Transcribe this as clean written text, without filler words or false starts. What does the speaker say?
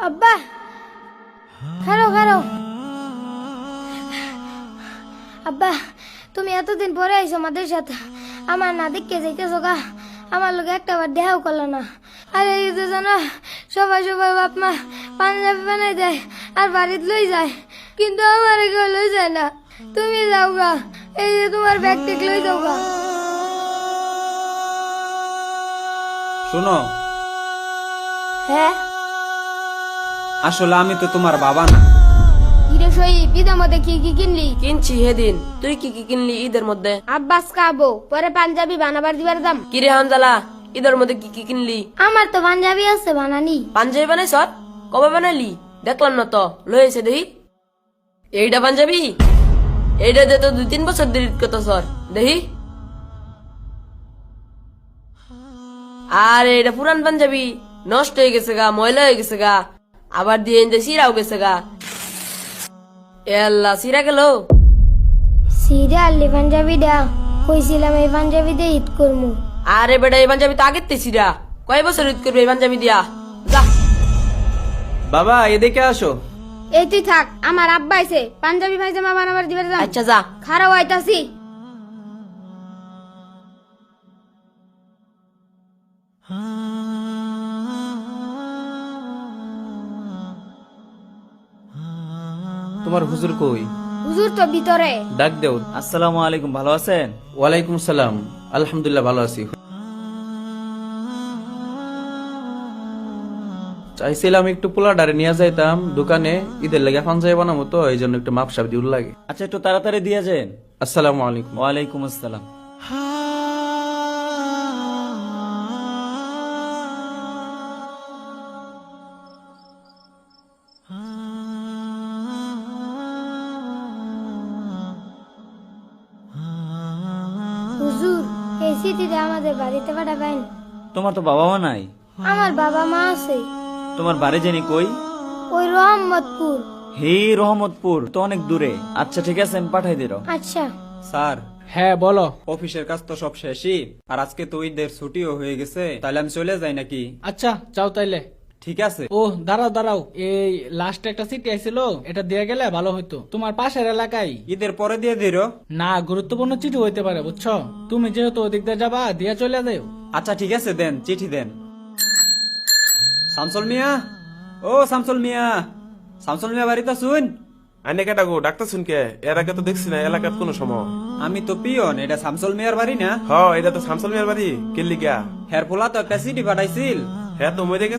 আব্বা খারো খারো। আব্বা তুমি এতদিন পরে আইছো আমাদের সাথে, আমার না দেখতে যাইতেছো গা, আমার লোক একটা বার দেখাও করলো না। আর এই যে জানো সবাই সবাই বাপ মা পাঞ্জাবি বানাই দেয় আর বাড়িতে লই যায়, কিন্তু আমার কেউ লই যায় না। তুমি যাও গা, এই যে তোমার ব্যাগ টেক লই যাও গা। শোনো, হ্যাঁ আসলে আমি তো তোমার বাবা না। হিরে শহীদ ঈদের মধ্যে কি কি কিনলি? কিনছি হেদিন। তুই কি কি কিনলি ঈদের মধ্যে? আব্বাস খাবো, পরে পাঞ্জাবি বানাবার দিবার দাম। কিরে হানজালা, ঈদের মধ্যে কি কি কিনলি? আমার তো পাঞ্জাবি আছে বানানি। পাঞ্জাবি বানাইছ? কবে বানাইলি? দেখলাম না তো, লয়েছে দেখি। এইটা পাঞ্জাবি? এইটা দিয়ে তো 2-3 বছর দেরি কত সর দেখি। আর এটা পুরান পাঞ্জাবি, নষ্ট হয়ে গেছে গা, ময়লা হয়ে গেছে গা, আবার দিয়ে সিরাও গেছে গা। এল্লা সিরা গেল। সিরে আল্লি পাঞ্জাবি দা, কইছিলাম এই পাঞ্জাবি দিয়ে ঈদ করমু। আরে বেটা, এই পাঞ্জাবি তো আগের সিরা, কয় বছর ঈদ করবে এই পাঞ্জাবি দিয়া? যা। বাবা এদিকে আসো। এই তুই থাক, আমার আব্বা আইছে, পাঞ্জাবি পায়জামা বানাবার দিবার দাম। আচ্ছা যা। খারাপ হইতাছি। তোমার হুজুর কই? হুজুর তো ভিতরে। ডাক দেও। আসসালামু আলাইকুম, ভালো আছেন? ওয়ালাইকুম সালাম, আলহামদুলিল্লাহ ভালো আছি। চাইছিলাম একটু পোলাডারে নিয়ে যাইতাম দোকানে, ঈদের লেগে পাঞ্জাবি বানাবো তো, এই জন্য একটু মাপসাপ দিউর লাগে। আচ্ছা, একটু তাড়াতাড়ি দিয়ে যান। আসসালামু আলাইকুম। ওয়ালাইকুম আসসালাম। হুজুর এই সিটিতে আমাদের বাড়িতে পাঠাবেন। তোমার তো বাবা মা নাই? আমার বাবা মা আছে তোমার বাড়ি জানি কই? ওই রহমতপুর। হে, রহমতপুর তো অনেক দূরে। আচ্ছা ঠিক আছে, আমি পাঠাই দিল। আচ্ছা স্যার, হ্যাঁ বলো। অফিসের কাজ তো সব শেষই, আর আজকে তো ঈদের ছুটিও হয়ে গেছে, তাহলে আমি চলে যাই নাকি? আচ্ছা যাও তাইলে। ঠিক আছে। ও দাঁড়াও দাঁড়াও, এই লাস্ট একটা চিঠি আইছিল, এটা দিয়ে গেলে ভালো হইতো। তোমার পাশের এলাকায় ঈদের পরে দিয়ে দিরো। না, গুরুত্বপূর্ণ চিঠি হইতে পারে বুঝছো, তুমি যেহেতু ওদিক দিয়ে যাবা, দিয়া চলে যাও। আচ্ছা ঠিক আছে, দেন চিঠি দেন। শামসুল মিয়া, ও শামসুল মিয়া, শামসুল মিয়া বাড়িতে শুন। আইনে কেটা গো ডাক্তার শুনকে? এর আগে তো দেখছি না এলাকার কোনো সময়। আমি তো পিয়ন, এটা শামসুল মিয়ার বাড়ি না? হ, এটা তো শামসুল মিয়ার বাড়ি। কিল্লি গা? হের পোলা তো একটা চিঠি পাঠাইছিল। হ্যাঁ তো মই দেখে